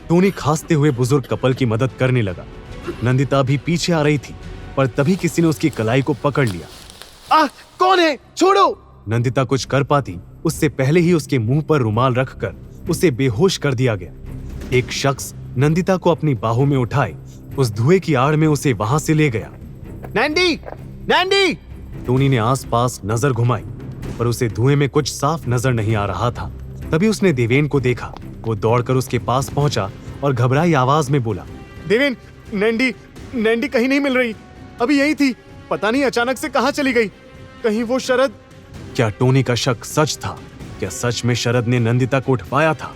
Tony खांसते हुए बुजुर्ग कपल की मदद करने लगा। नंदिता भी पीछे आ रही थी, पर तभी किसी ने उसकी कलाई को पकड़ लिया। कौन है? छोड़ो! नंदिता कुछ कर पाती उससे पहले ही उसके मुंह पर रुमाल रखकर उसे बेहोश कर दिया गया। एक शख्स नंदिता को अपनी बाहों में उठाए उस धुएं की आड़ में उसे वहां से ले गया। नैंडी! नैंडी! टोनी ने आसपास नजर घुमाई, पर उसे धुएं में कुछ साफ नजर नहीं आ रहा था। तभी उसने देवेन को देखा। वो दौड़कर उसके पास पहुंचा और घबराई आवाज में बोला, देवेन, नैंडी कहीं नहीं मिल रही। अभी यही थी, पता नहीं अचानक से कहां चली गई। कहीं वो शरद? क्या टोनी का शक सच था? क्या सच में शरद ने नंदिता को उठवाया था?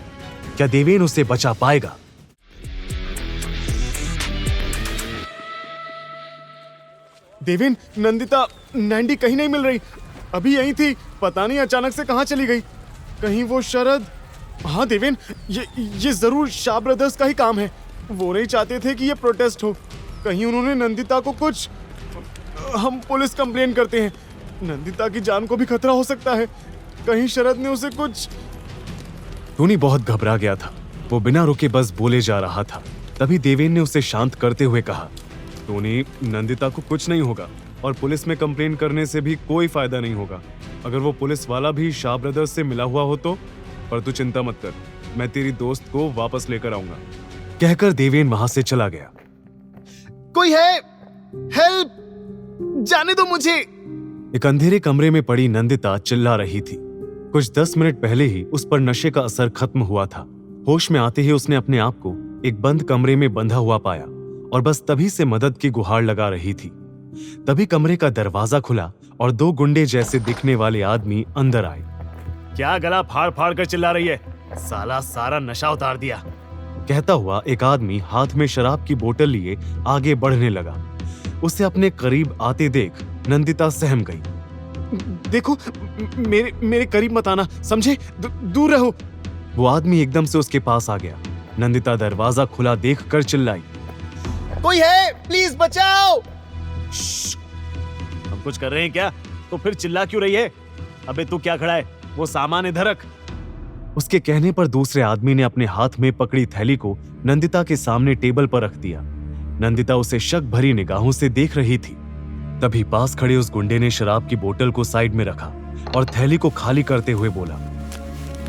क्या देवेन उसे बचा पाएगा? देवेन, नैंडी कहीं नहीं मिल रही। अभी यही थी, पता नहीं अचानक से कहां चली गई। कहीं वो शरद? हाँ देवेन, ये जरूर शाह ब्रदर्स का ही काम है। वो नहीं चाहते थे कि ये प्रोटेस्ट हो। कहीं उन्होंने नंदिता को कुछ... हम पुलिस कंप्लेन करते हैं। नंदिता की जान को भी खतरा हो सकता है। कहीं शरद ने उसे कुछ... टोनी बहुत घबरा गया था। वो बिना रुके बस बोले जा रहा था। तभी देवेन ने उसे शांत करते हुए कहा, टोनी, नंदिता को कुछ नहीं होगा और पुलिस में कंप्लेन करने से भी कोई फायदा नहीं होगा। अगर वो पुलिस वाला भी शाह ब्रदर्स से मिला हुआ हो तो, पर तू चिंता मत कर, मैं तेरी दोस्त को वापस लेकर आऊंगा। कहकर देवेन वहां से चला गया। कोई है? हेल्प! जाने दो मुझे! एक अंधेरे कमरे में पड़ी नंदिता चिल्ला रही थी। कुछ 10 मिनट पहले ही उस पर नशे का असर खत्म हुआ था। होश में आते ही उसने अपने आप को एक बंद कमरे में बंधा हुआ पाया और बस तभी से मदद की गुहार लगा रही थी। तभी कमरे का दरवाजा खुला और 2 गुंडे जैसे दिखने वाले आदमी अंदर आए। क्या गला फाड़ फाड़ कर चिल्ला रही है? साला सारा नशा उतार दिया। कहता हुआ एक आदमी हाथ में शराब की बोतल लिए आगे बढ़ने लगा। उसे अपने करीब आते देख नंदिता सहम गई। देखो, मेरे करीब मत आना, समझे? दूर रहो। वो आदमी एकदम से उसके पास आ गया। नंदिता दरवाजा खुला देखकर चिल्लाई, कोई है? प्लीज बचाओ! हम कुछ कर रहे हैं क्या? तो फिर चिल्ला क्यों रही है? अबे तू क्या खड़ा है? वो सामान इधर रख। उसके कहने पर दूसरे आदमी ने अपने हाथ में पकड़ी थैली को नंदिता के सामने टेबल पर रख दिया। नंदिता उसे शक भरी निगाहों से देख रही थी। तभी पास खड़े उस गुंडे ने शराब की बोतल को साइड में रखा और थैली को खाली करते हुए बोला,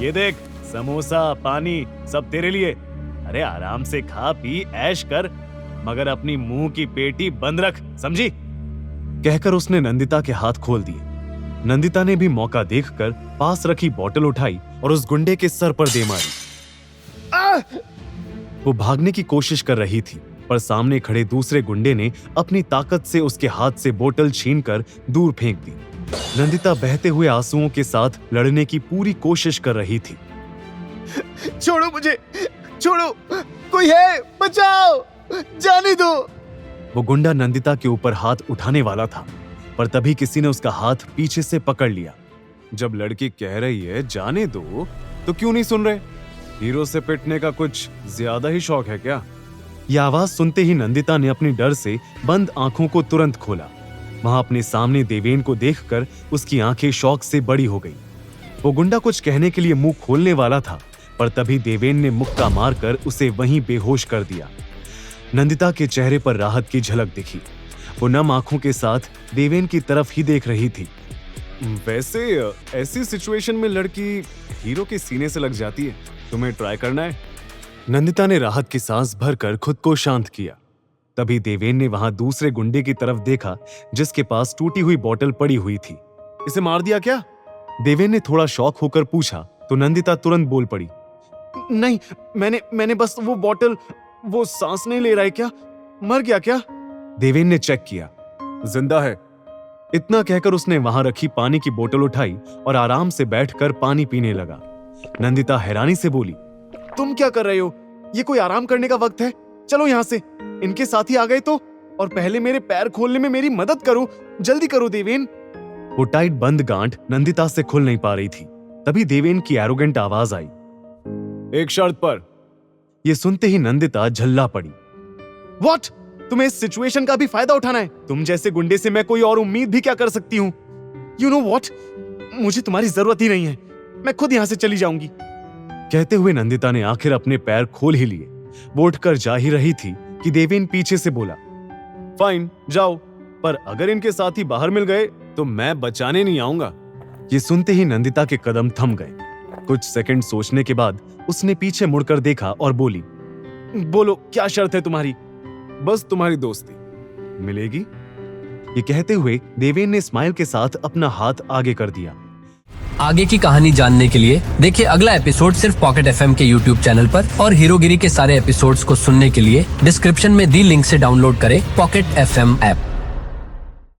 ये देख, समोसा, पानी सब तेरे लिए। अरे आराम से खा पी ऐश कर, मगर अपनी मुंह की पेटी बंद रख, समझी? कहकर उसने नंदिता के हाथ खोल दिए। नंदिता ने भी मौका देखकर पास रखी बोतल उठाई और उस गुंडे के सर पर दे मारी। वो भागने की कोशिश कर रही थी, पर सामने खड़े दूसरे गुंडे ने अपनी ताकत से उसके हाथ से बोतल छीनकर दूर फेंक दी। नंदिता बहते हुए आंसुओं के साथ लड़ने की पूरी कोशिश कर रही थी। छोड़ो मुझे, छोड़ो! कोई है? बचाओ! जाने दो! वो गुंडा नंदिता के ऊपर हाथ उठाने वाला था, पर तभी किसी ने उसका हाथ पीछे से पकड़ लिया। जब लड़की कह रही है जाने दो, तो क्यों नहीं सुन रहे? हीरो से पिटने का कुछ ज्यादा ही शौक है क्या? यह आवाज सुनते ही नंदिता ने अपनी डर से बंद आंखों को तुरंत खोला। वहां अपने सामने देवेन को देखकर उसकी आंखें शौक से बड़ी हो गई। वो गुंडा कुछ कहने के लिए मुंह खोलने वाला था, पर तभी देवेन ने मुक्का मारकर उसे वहीं बेहोश कर दिया। नंदिता के चेहरे पर राहत की झलक दिखी। वो नम आंखों के साथ देवेन की तरफ ही देख रही थी। वैसे ऐसी सिचुएशन में लड़की हीरो के सीने से लग जाती है। तुम्हें ट्राई करना है? नंदिता ने राहत की सांस भरकर खुद को शांत किया। तभी देवेन ने वहां दूसरे गुंडे की तरफ देखा जिसके पास टूटी हुई बोतल पड़ी हुई थी। इसे मार दिया क्या? देवेन ने थोड़ा शॉक होकर पूछा, तो नंदिता तुरंत बोल पड़ी, नहीं, मैंने बस वो बोतल... वो सांस नहीं ले रहा है क्या? मर गया क्या? देवेन ने चेक किया, जिंदा है। इतना कहकर उसने वहां रखी पानी की बोतल उठाई और आराम से बैठकर पानी पीने लगा। नंदिता हैरानी से बोली, तुम क्या कर रहे हो? ये कोई आराम करने का वक्त है? चलो यहाँ से। इनके साथी आ गए तो? और पहले मेरे पैर खोलने में मेरी मदद करो, जल्दी करो देवेन। वो टाइट बंद गांठ नंदिता से खुल नहीं पा रही थी। तभी देवेन की एरोगेंट आवाज आई, एक शर्त पर। ये सुनते ही नंदिता झल्ला पड़ी। व्हाट? तुम्हें इस सिचुएशन का भी फायदा उठाना है? तुम जैसे गुंडे से मैं कोई और उम्मीद भी क्या कर सकती हूँ? यू नो व्हाट, मुझे तुम्हारी जरूरत ही नहीं है। मैं खुद यहाँ से चली जाऊंगी। कहते हुए नंदिता ने आखिर अपने पैर खोल ही लिए वो उठकर जा ही रही थी कि देवेन पीछे से बोला, फाइन जाओ, पर अगर इनके साथी बाहर मिल गए तो मैं बचाने नहीं आऊंगा। ये सुनते ही नंदिता के कदम थम गए। कुछ सेकंड सोचने के बाद उसने पीछे मुड़कर देखा और बोली, बोलो क्या शर्त है तुम्हारी? बस तुम्हारी दोस्ती मिलेगी। ये कहते हुए देवेन ने स्माइल के साथ अपना हाथ आगे कर दिया। आगे की कहानी जानने के लिए देखिए अगला एपिसोड सिर्फ पॉकेट एफएम के यूट्यूब चैनल पर, और हीरोगिरी के सारे एपिसोड्स को सुनने के लिए डिस्क्रिप्शन में दी लिंक से डाउनलोड करें पॉकेट एफएम ऐप।